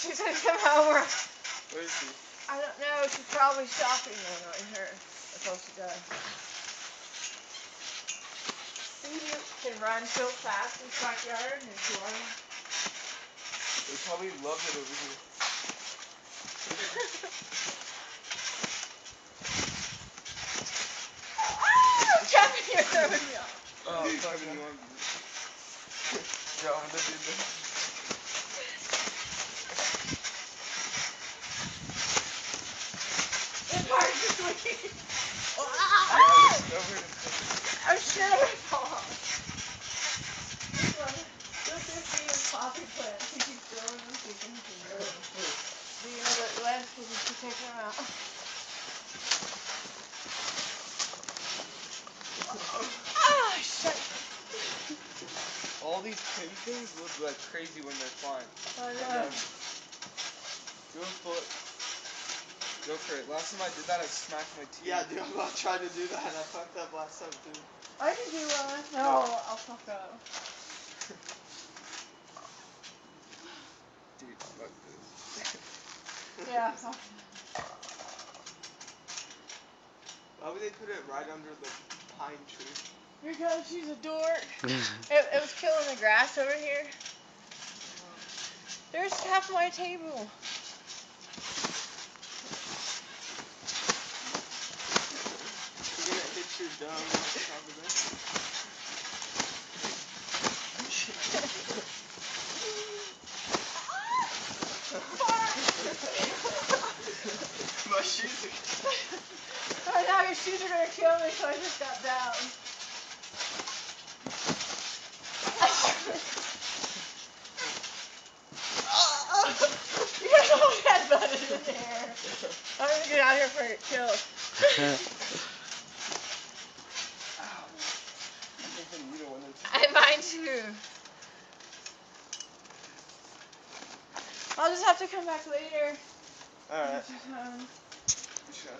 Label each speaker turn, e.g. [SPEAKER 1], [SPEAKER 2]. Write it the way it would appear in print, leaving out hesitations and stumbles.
[SPEAKER 1] She said come over.
[SPEAKER 2] Where is she?
[SPEAKER 1] I don't know. She's probably shopping though, knowing her. That's all she does. Phoebe can run so fast in the backyard and enjoy.
[SPEAKER 2] They probably love it over here.
[SPEAKER 1] Kevin, you're throwing me off.
[SPEAKER 2] Oh, dude, Kevin, you want me? Yeah, I'm gonna do this.
[SPEAKER 1] It's hard to sleep. I'm sure I fall off. Look at Thea's poppy plants. He keeps throwing them so he can grow them. Do you know that landscapers keep taking them out? Ah, shit.
[SPEAKER 2] All these pin things look like crazy when they're flying.
[SPEAKER 1] I know.
[SPEAKER 2] Go for it. Go for it. Last time I did that, I smacked my teeth.
[SPEAKER 3] Yeah, dude, I'm about to try to do that, and I fucked up last time, too.
[SPEAKER 1] I can do one. No, I'll fuck up.
[SPEAKER 2] Dude, fuck this.
[SPEAKER 1] Yeah, fuck it.
[SPEAKER 3] Why would they put it right under the pine tree?
[SPEAKER 1] Because she's a dork. It was killing the grass over here. There's half my table.
[SPEAKER 3] You're gonna hit your dome on top of that. My shoes are...
[SPEAKER 1] Oh, now your shoes are gonna kill me, so I just got down. You're all headbutted in there. I'm gonna get out of here before I get killed. I mine too. I'll just have to come back later.
[SPEAKER 2] Alright.
[SPEAKER 1] Sure.